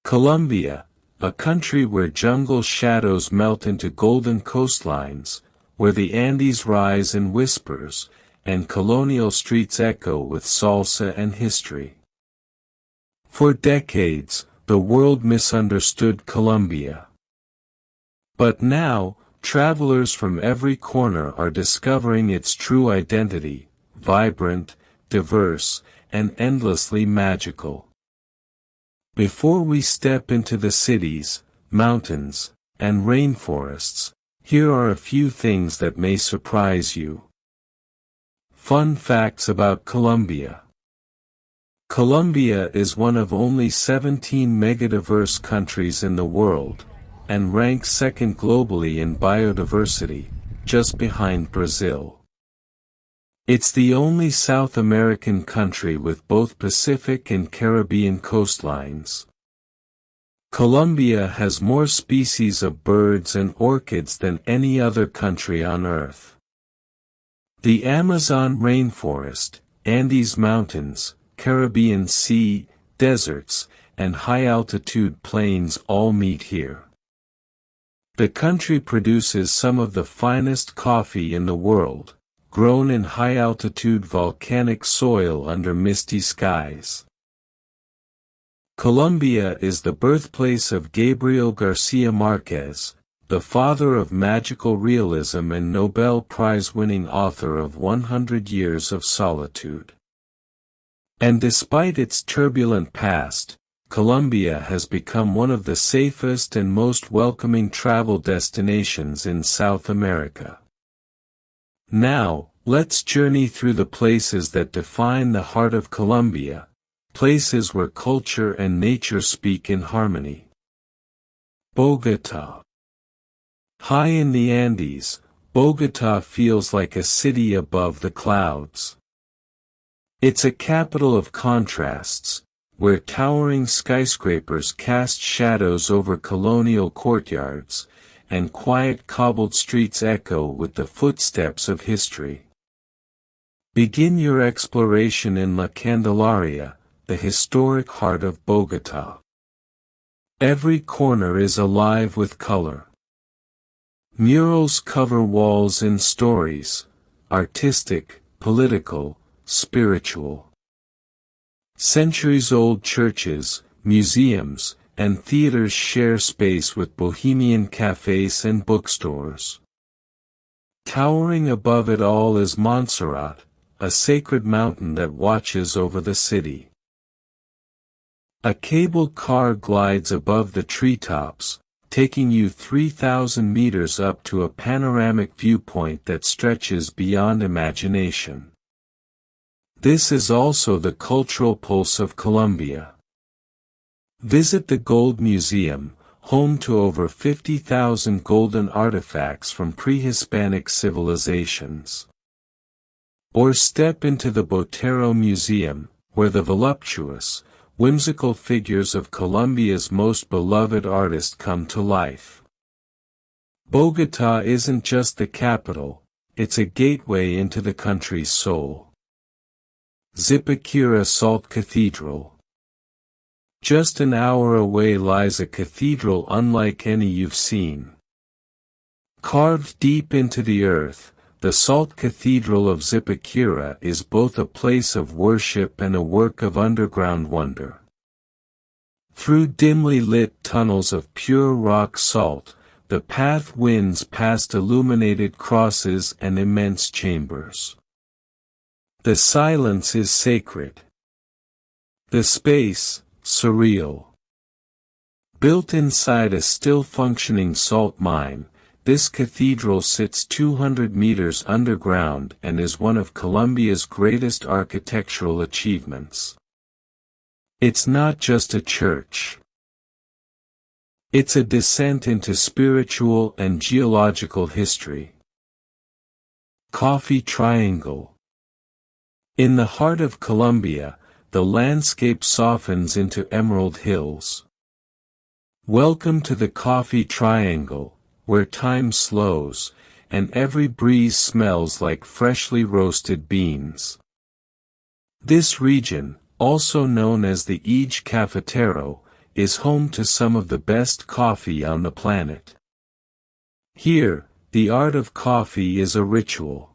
Colombia, a country where jungle shadows melt into golden coastlines, where the Andes rise in whispers, and colonial streets echo with salsa and history. For decades, the world misunderstood Colombia. But now, travelers from every corner are discovering its true identity, vibrant, diverse, and endlessly magical. Before we step into the cities, mountains, and rainforests, here are a few things that may surprise you. Fun facts about Colombia. Colombia is one of only 17 megadiverse countries in the world, and ranks second globally in biodiversity, just behind Brazil. It's the only South American country with both Pacific and Caribbean coastlines. Colombia has more species of birds and orchids than any other country on Earth. The Amazon rainforest, Andes Mountains, Caribbean Sea, deserts, and high-altitude plains all meet here. The country produces some of the finest coffee in the world, grown in high-altitude volcanic soil under misty skies. Colombia is the birthplace of Gabriel García Márquez, the father of magical realism and Nobel Prize-winning author of 100 Years of Solitude. And despite its turbulent past, Colombia has become one of the safest and most welcoming travel destinations in South America. Now, let's journey through the places that define the heart of Colombia, places where culture and nature speak in harmony. Bogotá. High in the Andes, Bogotá feels like a city above the clouds. It's a capital of contrasts, where towering skyscrapers cast shadows over colonial courtyards, and quiet cobbled streets echo with the footsteps of history. Begin your exploration in La Candelaria, the historic heart of Bogotá. Every corner is alive with color. Murals cover walls in stories, artistic, political, spiritual. Centuries-old churches, museums, and theaters share space with bohemian cafes and bookstores. Towering above it all is Montserrat, a sacred mountain that watches over the city. A cable car glides above the treetops, taking you 3,000 meters up to a panoramic viewpoint that stretches beyond imagination. This is also the cultural pulse of Colombia. Visit the Gold Museum, home to over 50,000 golden artifacts from pre-Hispanic civilizations. Or step into the Botero Museum, where the voluptuous, whimsical figures of Colombia's most beloved artists come to life. Bogotá isn't just the capital, it's a gateway into the country's soul. Zipaquirá Salt Cathedral. Just an hour away lies a cathedral unlike any you've seen. Carved deep into the earth, the Salt Cathedral of Zipaquirá is both a place of worship and a work of underground wonder. Through dimly lit tunnels of pure rock salt, the path winds past illuminated crosses and immense chambers. The silence is sacred. The space, surreal. Built inside a still-functioning salt mine, this cathedral sits 200 meters underground and is one of Colombia's greatest architectural achievements. It's not just a church. It's a descent into spiritual and geological history. Coffee Triangle. In the heart of Colombia, the landscape softens into emerald hills. Welcome to the Coffee Triangle, where time slows, and every breeze smells like freshly roasted beans. This region, also known as the Eje Cafetero, is home to some of the best coffee on the planet. Here, the art of coffee is a ritual.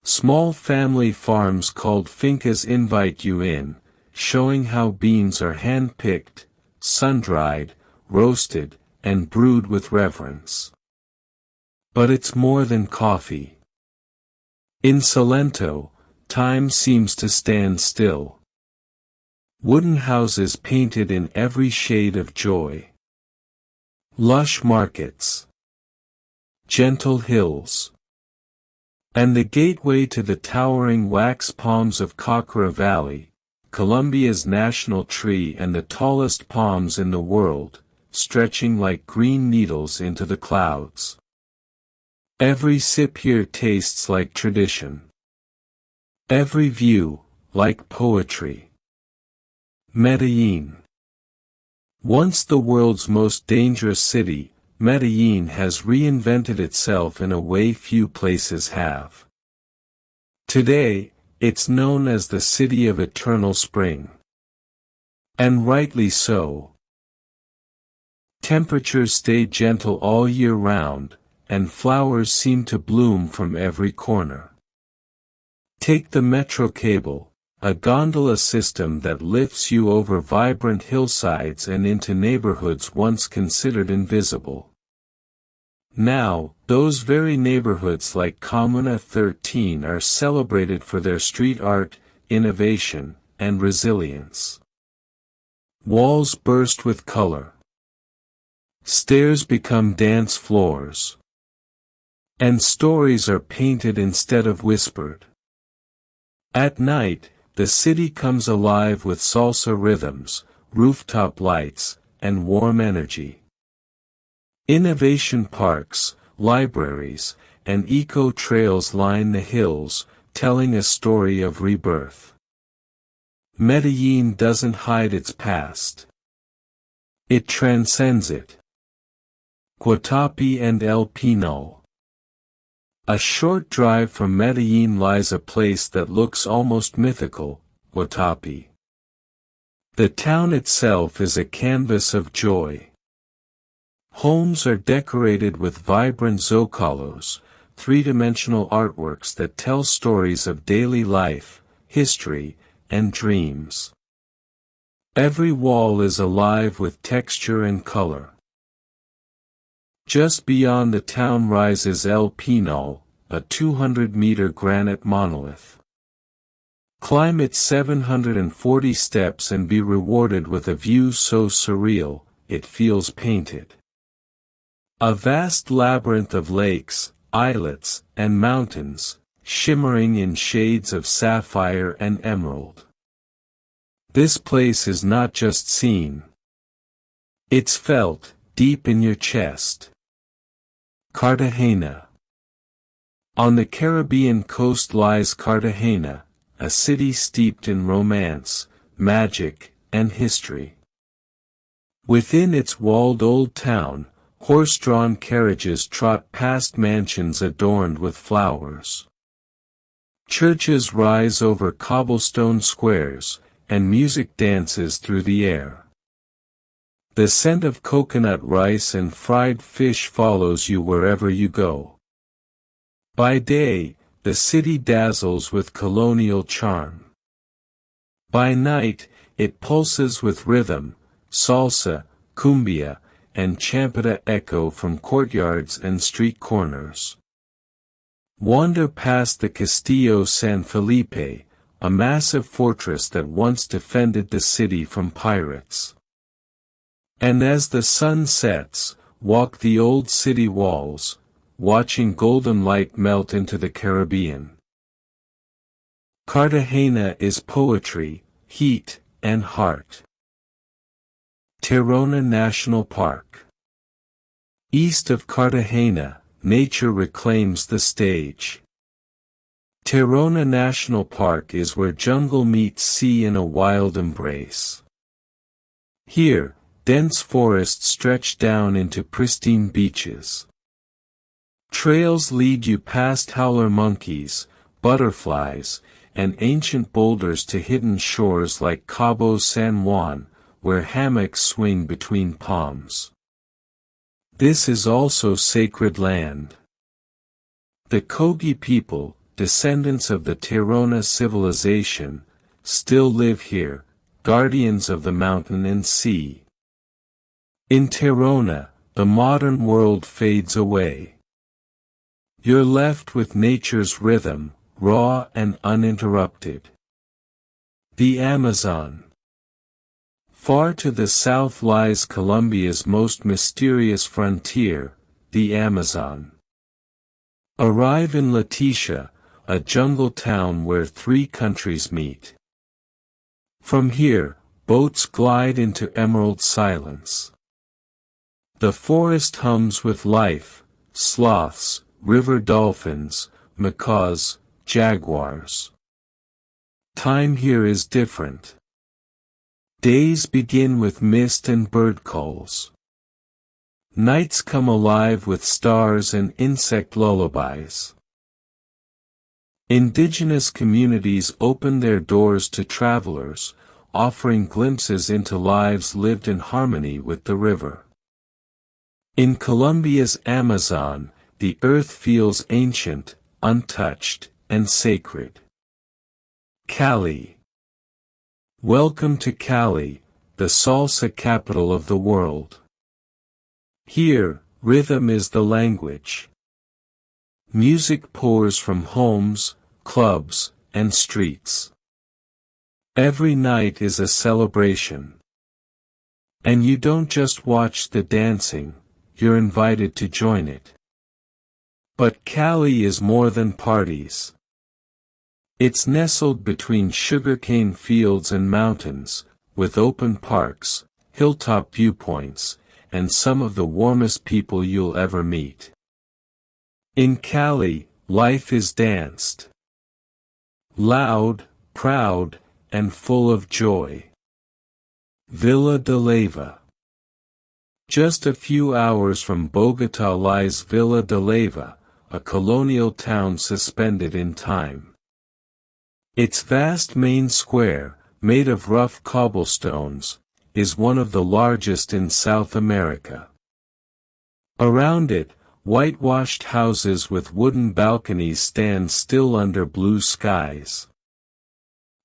Small family farms called fincas invite you in, showing how beans are hand-picked, sun-dried, roasted, and brewed with reverence. But it's more than coffee. In Salento, time seems to stand still. Wooden houses painted in every shade of joy. Lush markets. Gentle hills. And the gateway to the towering wax palms of Cocora Valley, Colombia's national tree and the tallest palms in the world, stretching like green needles into the clouds. Every sip here tastes like tradition. Every view, like poetry. Medellín. Once the world's most dangerous city, Medellín has reinvented itself in a way few places have. Today, it's known as the city of eternal spring. And rightly so. Temperatures stay gentle all year round, and flowers seem to bloom from every corner. Take the metro cable, a gondola system that lifts you over vibrant hillsides and into neighborhoods once considered invisible. Now, those very neighborhoods like Comuna 13 are celebrated for their street art, innovation, and resilience. Walls burst with color. Stairs become dance floors. And stories are painted instead of whispered. At night, the city comes alive with salsa rhythms, rooftop lights, and warm energy. Innovation parks, libraries, and eco-trails line the hills, telling a story of rebirth. Medellín doesn't hide its past. It transcends it. Guatapé and El Pino. A short drive from Medellín lies a place that looks almost mythical, Guatapé. The town itself is a canvas of joy. Homes are decorated with vibrant zócalos, three-dimensional artworks that tell stories of daily life, history, and dreams. Every wall is alive with texture and color. Just beyond the town rises El Pino, a 200-meter granite monolith. Climb its 740 steps and be rewarded with a view so surreal, it feels painted. A vast labyrinth of lakes, islets, and mountains, shimmering in shades of sapphire and emerald. This place is not just seen. It's felt, deep in your chest. Cartagena. On the Caribbean coast lies Cartagena, a city steeped in romance, magic, and history. Within its walled old town, horse-drawn carriages trot past mansions adorned with flowers. Churches rise over cobblestone squares, and music dances through the air. The scent of coconut rice and fried fish follows you wherever you go. By day, the city dazzles with colonial charm. By night, it pulses with rhythm, salsa, cumbia, and champeta echo from courtyards and street corners. Wander past the Castillo San Felipe, a massive fortress that once defended the city from pirates. And as the sun sets, walk the old city walls, watching golden light melt into the Caribbean. Cartagena is poetry, heat, and heart. Tayrona National Park. East of Cartagena, nature reclaims the stage. Tayrona National Park is where jungle meets sea in a wild embrace. Here, dense forests stretch down into pristine beaches. Trails lead you past howler monkeys, butterflies, and ancient boulders to hidden shores like Cabo San Juan, where hammocks swing between palms. This is also sacred land. The Kogi people, descendants of the Tayrona civilization, still live here, guardians of the mountain and sea. In Tayrona, the modern world fades away. You're left with nature's rhythm, raw and uninterrupted. The Amazon. Far to the south lies Colombia's most mysterious frontier, the Amazon. Arrive in Leticia, a jungle town where 3 countries meet. From here, boats glide into emerald silence. The forest hums with life, sloths, river dolphins, macaws, jaguars. Time here is different. Days begin with mist and bird calls. Nights come alive with stars and insect lullabies. Indigenous communities open their doors to travelers, offering glimpses into lives lived in harmony with the river. In Colombia's Amazon, the earth feels ancient, untouched, and sacred. Cali. Welcome to Cali, the salsa capital of the world. Here, rhythm is the language. Music pours from homes, clubs, and streets. Every night is a celebration. And you don't just watch the dancing, you're invited to join it. But Cali is more than parties. It's nestled between sugarcane fields and mountains, with open parks, hilltop viewpoints, and some of the warmest people you'll ever meet. In Cali, life is danced. Loud, proud, and full of joy. Villa de Leyva. Just a few hours from Bogotá lies Villa de Leyva, a colonial town suspended in time. Its vast main square, made of rough cobblestones, is one of the largest in South America. Around it, whitewashed houses with wooden balconies stand still under blue skies.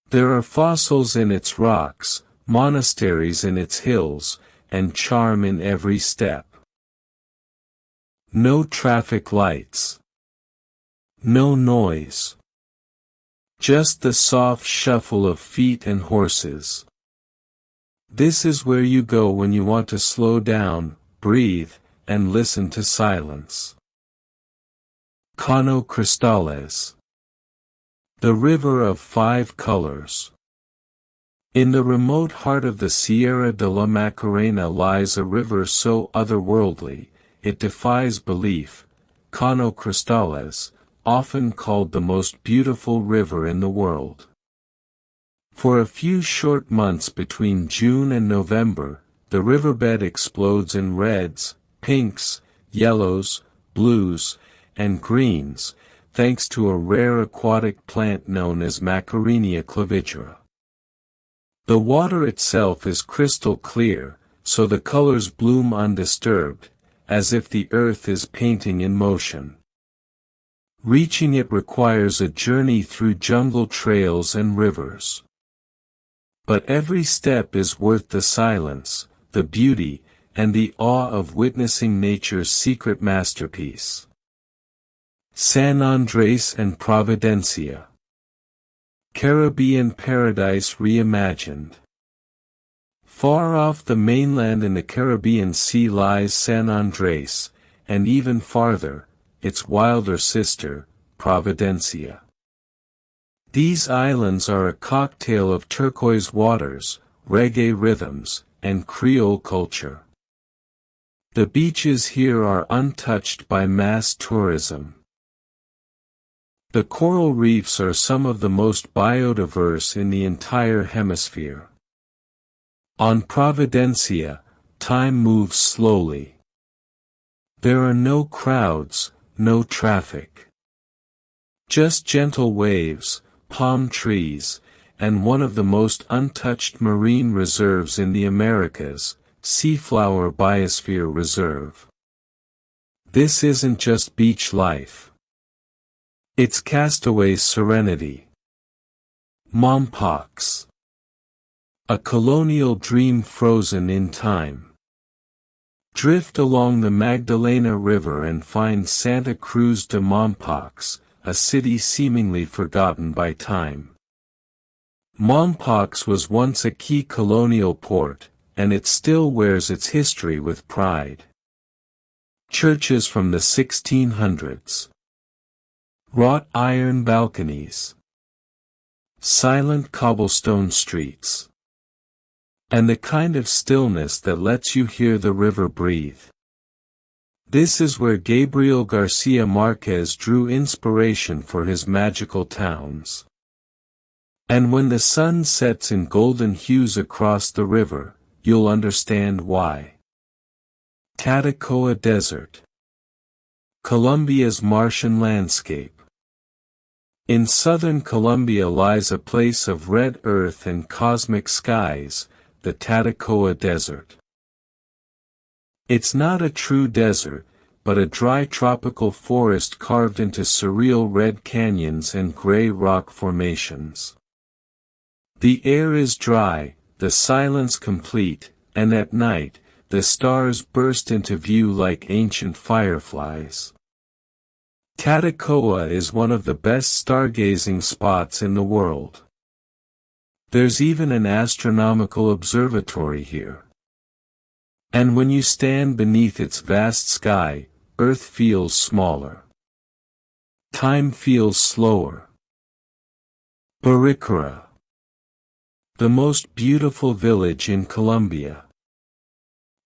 There are fossils in its rocks, monasteries in its hills, and charm in every step. No traffic lights. No noise. Just the soft shuffle of feet and horses. This is where you go when you want to slow down, breathe, and listen to silence. Cano Cristales. The river of 5 colors. In the remote heart of the Sierra de la Macarena lies a river so otherworldly, it defies belief, Cano Cristales, often called the most beautiful river in the world. For a few short months between June and November, the riverbed explodes in reds, pinks, yellows, blues, and greens, thanks to a rare aquatic plant known as Macarenia clavigera. The water itself is crystal clear, so the colors bloom undisturbed, as if the earth is painting in motion. Reaching it requires a journey through jungle trails and rivers. But every step is worth the silence, the beauty, and the awe of witnessing nature's secret masterpiece. San Andrés and Providencia. Caribbean paradise reimagined. Far off the mainland in the Caribbean Sea lies San Andrés, and even farther, its wilder sister, Providencia. These islands are a cocktail of turquoise waters, reggae rhythms, and Creole culture. The beaches here are untouched by mass tourism. The coral reefs are some of the most biodiverse in the entire hemisphere. On Providencia, time moves slowly. There are no crowds, no traffic. Just gentle waves, palm trees, and one of the most untouched marine reserves in the Americas, Seaflower Biosphere Reserve. This isn't just beach life. It's castaway serenity. Mompox. A colonial dream frozen in time. Drift along the Magdalena River and find Santa Cruz de Mompox, a city seemingly forgotten by time. Mompox was once a key colonial port, and it still wears its history with pride. Churches from the 1600s. Wrought iron balconies. Silent cobblestone streets. And the kind of stillness that lets you hear the river breathe. This is where Gabriel Garcia Marquez drew inspiration for his magical towns. And when the sun sets in golden hues across the river, you'll understand why. Tatacoa Desert. Colombia's Martian landscape. In southern Colombia lies a place of red earth and cosmic skies, the Tatacoa Desert. It's not a true desert, but a dry tropical forest carved into surreal red canyons and gray rock formations. The air is dry, the silence complete, and at night, the stars burst into view like ancient fireflies. Tatacoa is one of the best stargazing spots in the world. There's even an astronomical observatory here. And when you stand beneath its vast sky, Earth feels smaller. Time feels slower. Baricura. The most beautiful village in Colombia.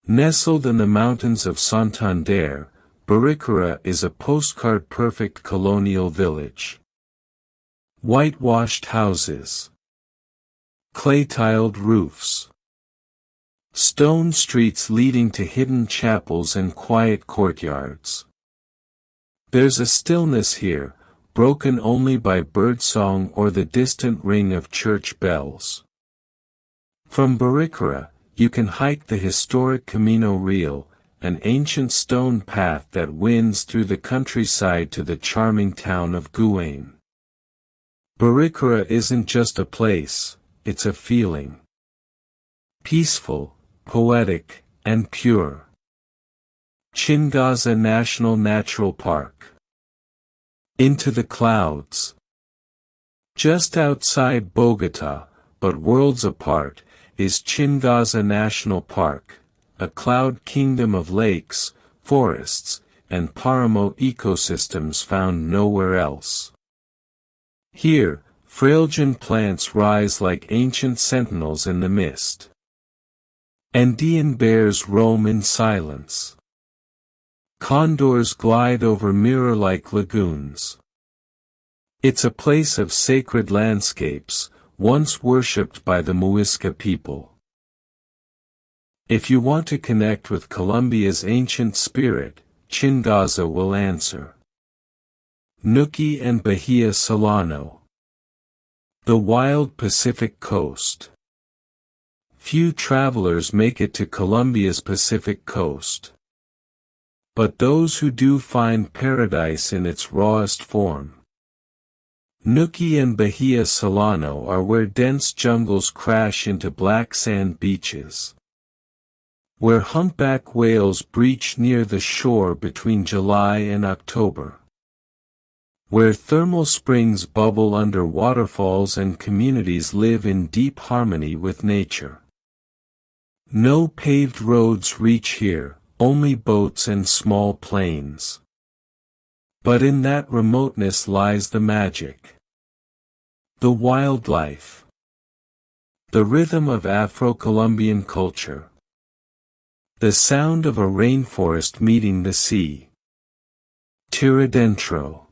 Nestled in the mountains of Santander, Baricura is a postcard-perfect colonial village. Whitewashed houses. Clay-tiled roofs. Stone streets leading to hidden chapels and quiet courtyards. There's a stillness here, broken only by birdsong or the distant ring of church bells. From Baricura, you can hike the historic Camino Real, an ancient stone path that winds through the countryside to the charming town of Guain. Baricura isn't just a place, it's a feeling. Peaceful, poetic, and pure. Chingaza National Natural Park. Into the clouds. Just outside Bogotá, but worlds apart, is Chingaza National Park, a cloud kingdom of lakes, forests, and paramo ecosystems found nowhere else. Here, frailgine plants rise like ancient sentinels in the mist. Andean bears roam in silence. Condors glide over mirror-like lagoons. It's a place of sacred landscapes, once worshipped by the Muisca people. If you want to connect with Colombia's ancient spirit, Chingaza will answer. Nuki and Bahia Solano. The wild Pacific coast. Few travelers make it to Colombia's Pacific coast. But those who do find paradise in its rawest form. Nuki and Bahia Solano are where dense jungles crash into black sand beaches. Where humpback whales breach near the shore between July and October. Where thermal springs bubble under waterfalls and communities live in deep harmony with nature. No paved roads reach here, only boats and small planes. But in that remoteness lies the magic. The wildlife. The rhythm of Afro-Colombian culture. The sound of a rainforest meeting the sea. Tierra Dentro.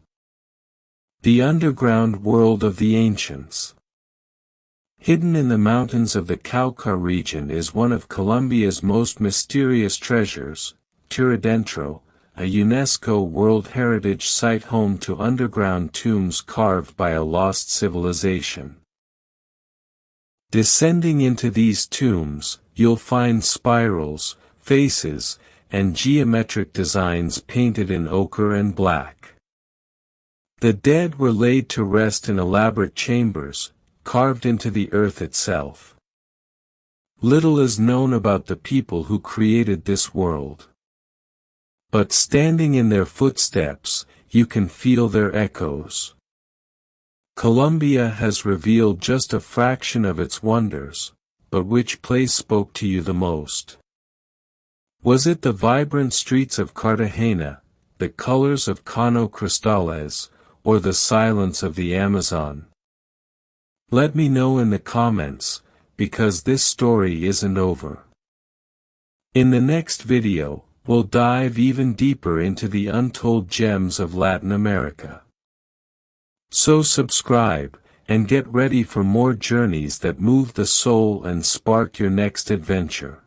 The underground world of the ancients. Hidden in the mountains of the Cauca region is one of Colombia's most mysterious treasures, Tierra Dentro, a UNESCO World Heritage Site, home to underground tombs carved by a lost civilization. Descending into these tombs, you'll find spirals, faces, and geometric designs painted in ochre and black. The dead were laid to rest in elaborate chambers, carved into the earth itself. Little is known about the people who created this world. But standing in their footsteps, you can feel their echoes. Colombia has revealed just a fraction of its wonders, but which place spoke to you the most? Was it the vibrant streets of Cartagena, the colors of Cano Cristales, or the silence of the Amazon? Let me know in the comments, because this story isn't over. In the next video, we'll dive even deeper into the untold gems of Latin America. So subscribe, and get ready for more journeys that move the soul and spark your next adventure.